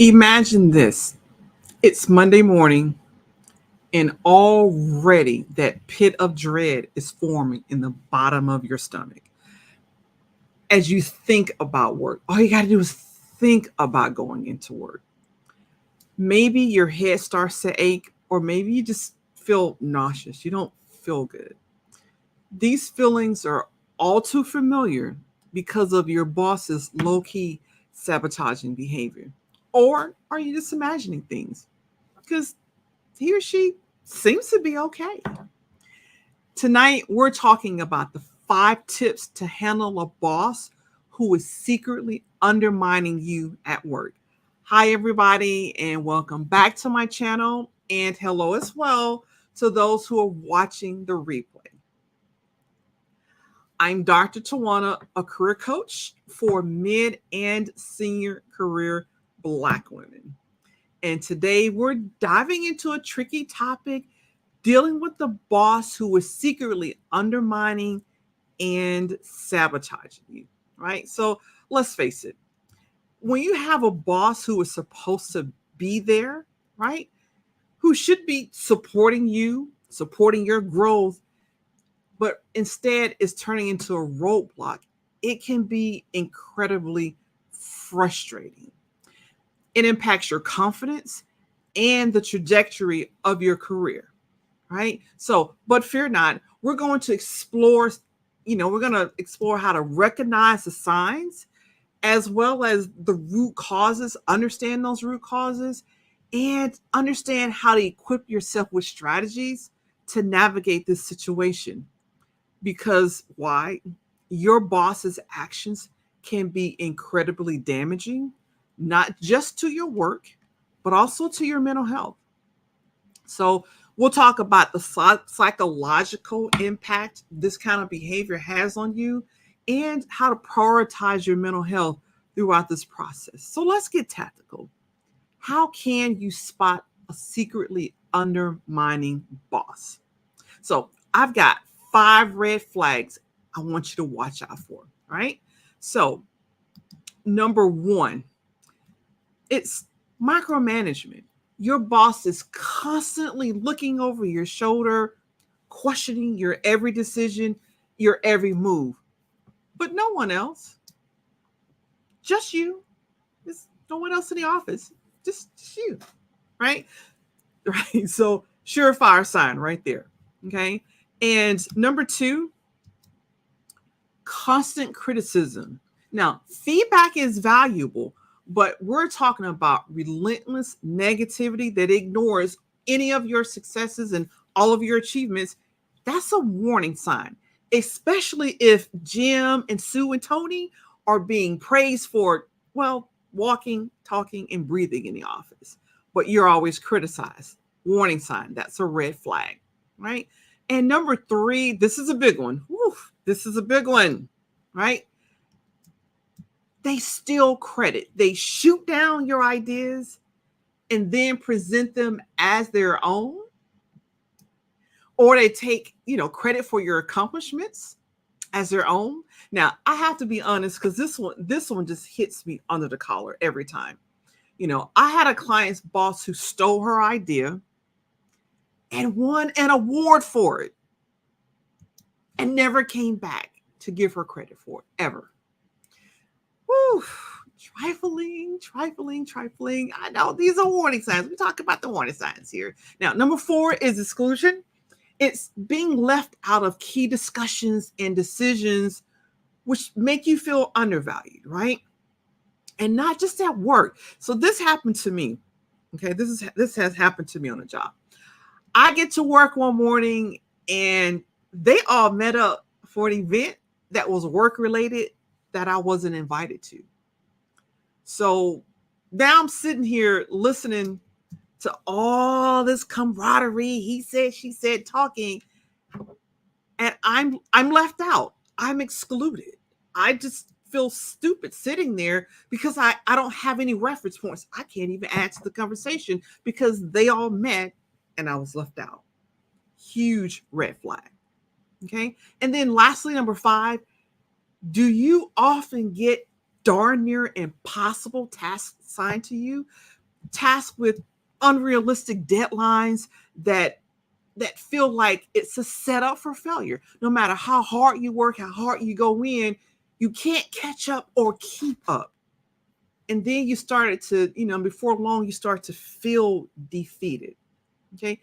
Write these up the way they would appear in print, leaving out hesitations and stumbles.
Imagine this. It's Monday morning, and already that pit of dread is forming in the bottom of your stomach. As you think about work, all you got to do is think about going into work. Maybe your head starts to ache, or maybe you just feel nauseous. You don't feel good. These feelings are all too familiar because of your boss's low key sabotaging behavior. Or are you just imagining things? Because he or she seems to be okay. Tonight, we're talking about the 5 tips to handle a boss who is secretly undermining you at work. Hi, everybody, and welcome back to my channel. And hello as well to those who are watching the replay. I'm Dr. Twanna, a career coach for mid and senior career Black women. And today we're diving into a tricky topic dealing with the boss who is secretly undermining and sabotaging you, right? So let's face it, when you have a boss who is supposed to be there, right? Who should be supporting you, supporting your growth, but instead is turning into a roadblock, it can be incredibly frustrating. It impacts your confidence and the trajectory of your career, right? So, but fear not, we're going to explore, we're going to explore how to recognize the signs as well as the root causes, understand those root causes, and understand how to equip yourself with strategies to navigate this situation. Because why? Your boss's actions can be incredibly damaging, not just to your work, but also to your mental health. So, we'll talk about the psychological impact this kind of behavior has on you and how to prioritize your mental health throughout this process. So, let's get tactical. How can you spot a secretly undermining boss? So, I've got 5 red flags I want you to watch out for, right? So, number 1, it's micromanagement. Your boss is constantly looking over your shoulder, questioning your every decision, your every move. But no one else, just you. There's no one else in the office, just you, right? Right. So, surefire sign right there. Okay. And number 2, constant criticism. Now, feedback is valuable, but we're talking about relentless negativity that ignores any of your successes and all of your achievements. That's a warning sign, especially if Jim and Sue and Tony are being praised for, well, walking, talking, and breathing in the office, but you're always criticized. Warning sign. That's a red flag, right? And number 3, this is a big one. Whew, this is a big one, right? They steal credit. They shoot down your ideas and then present them as their own, or they take, credit for your accomplishments as their own. Now, I have to be honest because this one just hits me under the collar every time. I had a client's boss who stole her idea and won an award for it and never came back to give her credit for it ever. Whew, trifling, trifling, trifling. I know these are warning signs. We talk about the warning signs here. Now, number 4 is exclusion. It's being left out of key discussions and decisions which make you feel undervalued, right? And not just at work. So this happened to me. Okay, this has happened to me on a job. I get to work one morning and they all met up for an event that was work related that I wasn't invited to. So now I'm sitting here listening to all this camaraderie, he said, she said, talking, and I'm left out. I'm excluded. I just feel stupid sitting there because I don't have any reference points. I can't even add to the conversation because they all met and I was left out. Huge red flag. Okay. And then lastly, number 5, do you often get darn near impossible tasks assigned to you, tasks with unrealistic deadlines that feel like it's a setup for failure. No matter how hard you work, how hard you go in, you can't catch up or keep up. And then you started to, before long, you start to feel defeated. Okay.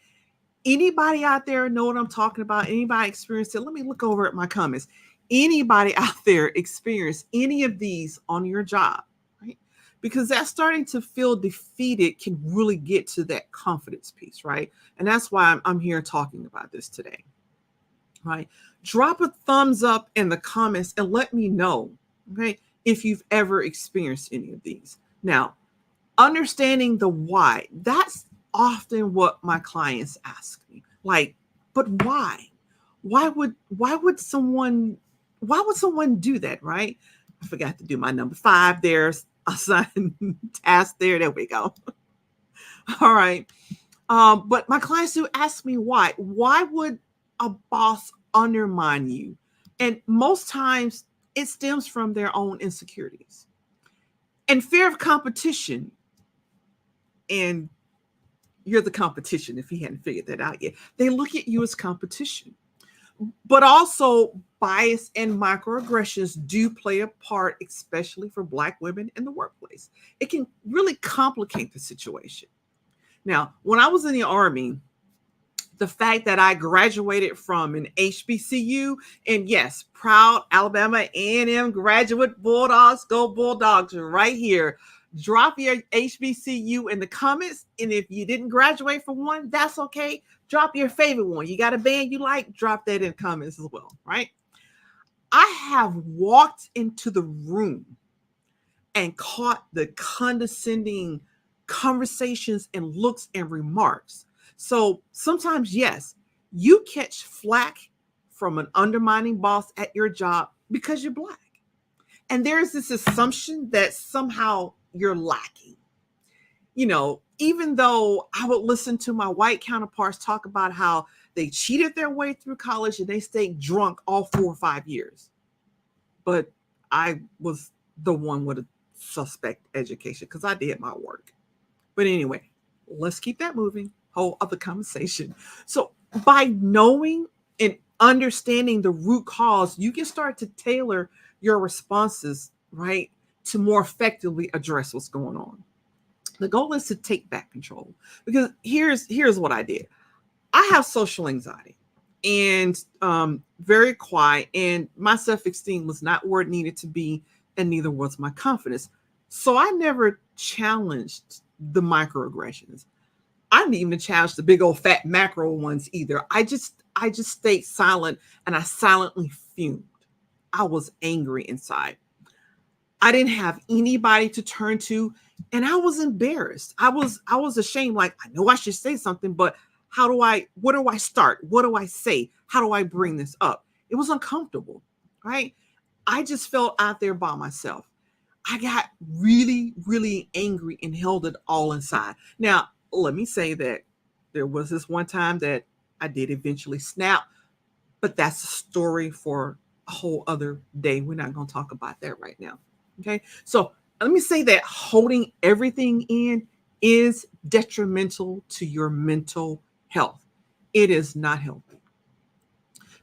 Anybody out there know what I'm talking about? Anybody experienced it? Let me look over at my comments. Anybody out there experience any of these on your job? Right? Because that starting to feel defeated can really get to that confidence piece, right? And that's why I'm here talking about this today, right? Drop a thumbs up in the comments and let me know, okay, if you've ever experienced any of these. Now, understanding the why, that's often what my clients ask me. Like, but why? Why would someone do that, right? I forgot to do my number 5. There's assign task there. There we go. All right. But my clients do ask me why. Why would a boss undermine you? And most times it stems from their own insecurities and fear of competition. And you're the competition if he hadn't figured that out yet. They look at you as competition. But also bias and microaggressions do play a part, especially for Black women in the workplace. It can really complicate the situation. Now, when I was in the Army, the fact that I graduated from an HBCU, and yes, proud Alabama A&M graduate Bulldogs, go Bulldogs right here. Drop your HBCU in the comments, and if you didn't graduate from one, that's okay. Drop your favorite one. You got a band you like, drop that in comments as well, right? I have walked into the room and caught the condescending conversations and looks and remarks. So sometimes, yes, you catch flack from an undermining boss at your job because you're Black. And there's this assumption that somehow you're lacking. Even though I would listen to my white counterparts talk about how they cheated their way through college and they stayed drunk all 4 or 5 years. But I was the one with a suspect education because I did my work. But anyway, let's keep that moving. Whole other conversation. So by knowing and understanding the root cause, you can start to tailor your responses, right, to more effectively address what's going on. The goal is to take back control, because here's what I did. I have social anxiety and very quiet, and my self-esteem was not where it needed to be, and neither was my confidence. So I never challenged the microaggressions. I didn't even challenge the big old fat macro ones either. I just stayed silent, and I silently fumed. I was angry inside. I didn't have anybody to turn to, and I was embarrassed. I was ashamed. Like, I know I should say something, but what do I start? What do I say? How do I bring this up? It was uncomfortable, right? I just felt out there by myself. I got really, really angry and held it all inside. Now, let me say that there was this one time that I did eventually snap, but that's a story for a whole other day. We're not going to talk about that right now. Okay. So let me say that holding everything in is detrimental to your mental health. It is not healthy.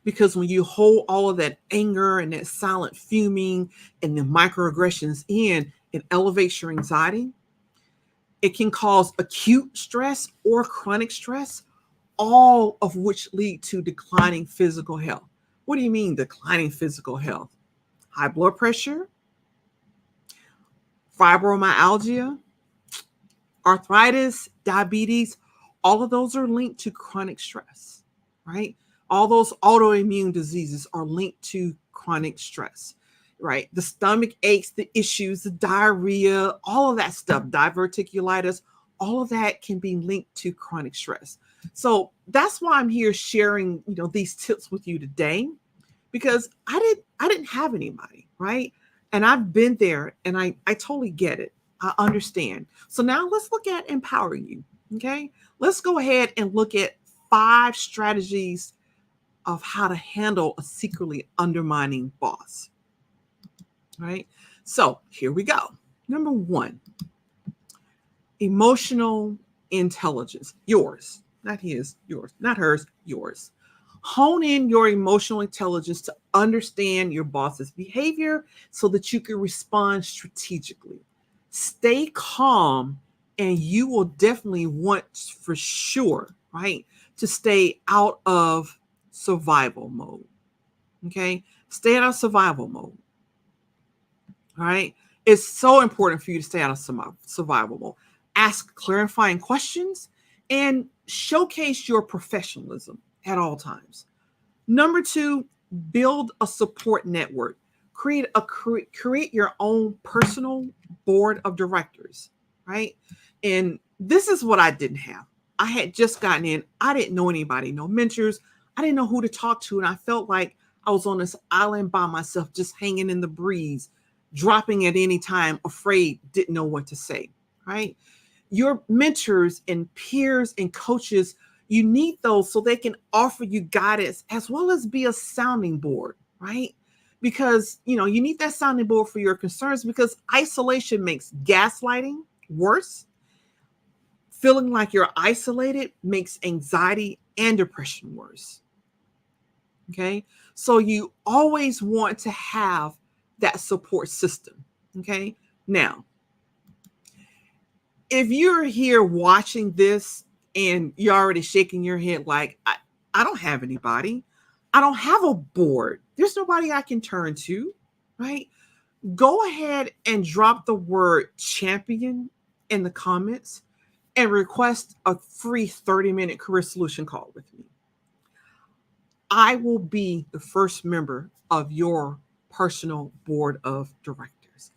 Because when you hold all of that anger and that silent fuming and the microaggressions in, it elevates your anxiety. It can cause acute stress or chronic stress, all of which lead to declining physical health. What do you mean declining physical health? High blood pressure, fibromyalgia, arthritis, diabetes, all of those are linked to chronic stress, right? All those autoimmune diseases are linked to chronic stress, right? The stomach aches, the issues, the diarrhea, all of that stuff, diverticulitis, all of that can be linked to chronic stress. So that's why I'm here sharing, these tips with you today, because I didn't have anybody, right? And I've been there, and I totally get it. I understand. So now let's look at empowering you. Okay. Let's go ahead and look at 5 strategies of how to handle a secretly undermining boss. Right. So here we go. Number one, emotional intelligence. Yours, not his, yours, not hers, yours. Hone in your emotional intelligence to understand your boss's behavior so that you can respond strategically. Stay calm, and you will definitely want, for sure, right, to stay out of survival mode. Okay? Stay out of survival mode. All right? It's so important for you to stay out of survival mode. Ask clarifying questions and showcase your professionalism at all times. Number two, build a support network. Create your own personal board of directors, right? And this is what I didn't have. I had just gotten in. I didn't know anybody, no mentors. I didn't know who to talk to, and I felt like I was on this island by myself, just hanging in the breeze, dropping at any time, afraid, didn't know what to say, right? Your mentors and peers and coaches, you need those so they can offer you guidance as well as be a sounding board, right? Because you need that sounding board for your concerns, because isolation makes gaslighting worse. Feeling like you're isolated makes anxiety and depression worse. Okay, so you always want to have that support system. Okay, now if you're here watching this and you're already shaking your head like, I don't have anybody, I don't have a board, there's nobody I can turn to, right? Go ahead and drop the word champion in the comments and request a free 30-minute career solution call with me. I will be the first member of your personal board of directors.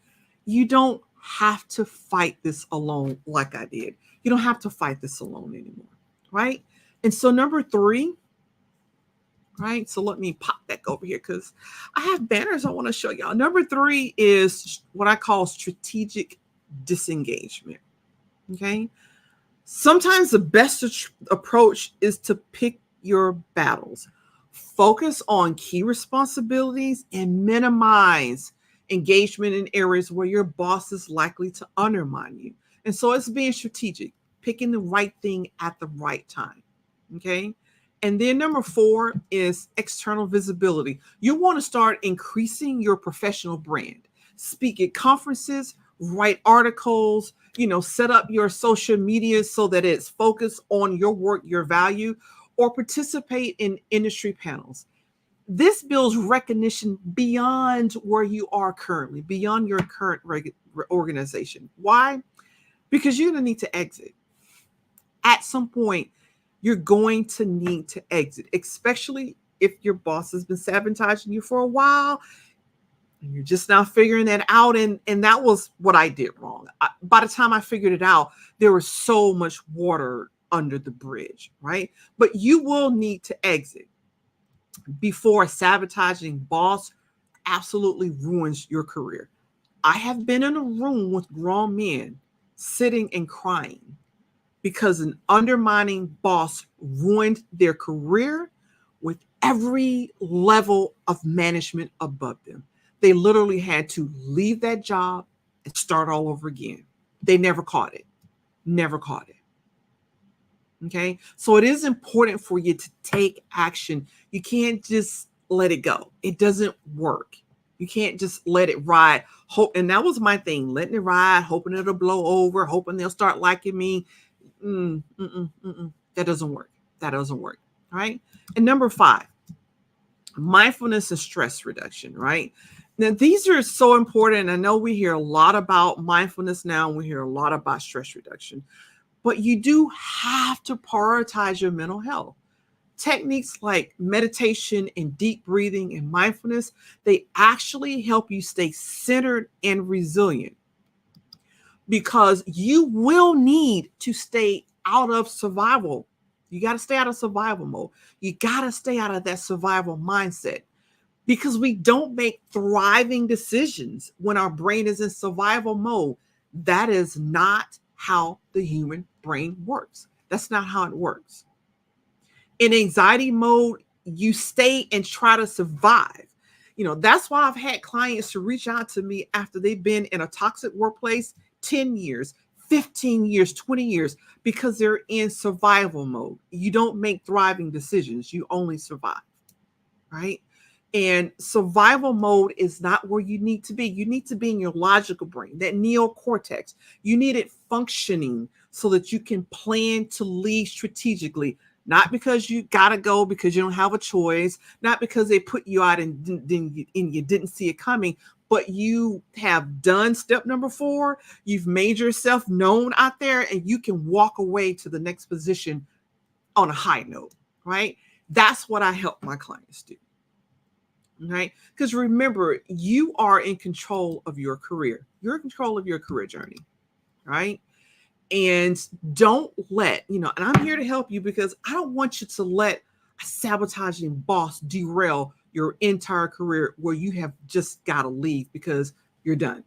You don't have to fight this alone like I did. You don't have to fight this alone anymore, right? And so number three, right? So let me pop back over here because I have banners I want to show y'all. Number three is what I call strategic disengagement, okay? Sometimes the best approach is to pick your battles. Focus on key responsibilities and minimize engagement in areas where your boss is likely to undermine you. And so it's being strategic, picking the right thing at the right time. Okay. And then number four is external visibility. You want to start increasing your professional brand. Speak at conferences, write articles, set up your social media so that it's focused on your work, your value, or participate in industry panels. This builds recognition beyond where you are currently, beyond your current organization. Why? Because you're going to need to exit. At some point, you're going to need to exit, especially if your boss has been sabotaging you for a while and you're just now figuring that out. And that was what I did wrong. By the time I figured it out, there was so much water under the bridge, right? But you will need to exit before a sabotaging boss absolutely ruins your career. I have been in a room with grown men sitting and crying because an undermining boss ruined their career with every level of management above them. They literally had to leave that job and start all over again. They never caught it. Never caught it. Okay. So it is important for you to take action. You can't just let it go. It doesn't work. You can't just let it ride. Hope, and that was my thing, letting it ride, hoping it'll blow over, hoping they'll start liking me. That doesn't work. That doesn't work. All right. And number five, mindfulness and stress reduction, right? Now, these are so important. I know we hear a lot about mindfulness now, and we hear a lot about stress reduction, but you do have to prioritize your mental health. Techniques like meditation and deep breathing and mindfulness, they actually help you stay centered and resilient, because you will need to stay out of survival. You got to stay out of survival mode. You got to stay out of that survival mindset, because we don't make thriving decisions when our brain is in survival mode. That is not how the human brain works. That's not how it works. In anxiety mode, you stay and try to survive. That's why I've had clients to reach out to me after they've been in a toxic workplace 10 years, 15 years, 20 years, because they're in survival mode. You don't make thriving decisions, you only survive, right? And survival mode is not where you need to be. You need to be in your logical brain, that neocortex. You need it functioning so that you can plan to lead strategically, not because you got to go because you don't have a choice, not because they put you out and you didn't see it coming, but you have done step number 4. You've made yourself known out there and you can walk away to the next position on a high note, right? That's what I help my clients do. Right? Because remember, you are in control of your career. You're in control of your career journey, right? And don't let, and I'm here to help you because I don't want you to let a sabotaging boss derail your entire career where you have just got to leave because you're done,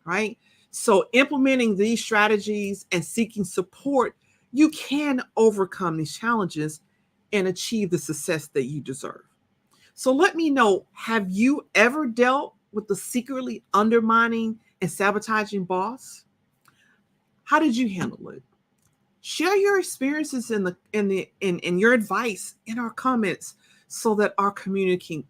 right? So implementing these strategies and seeking support, you can overcome these challenges and achieve the success that you deserve. So let me know, have you ever dealt with the secretly undermining and sabotaging boss? How did you handle it? Share your experiences in your advice in our comments so that our community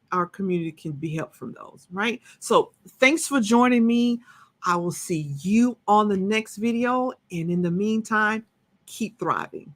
can be helped from those, right? So thanks for joining me. I will see you on the next video. And in the meantime, keep thriving.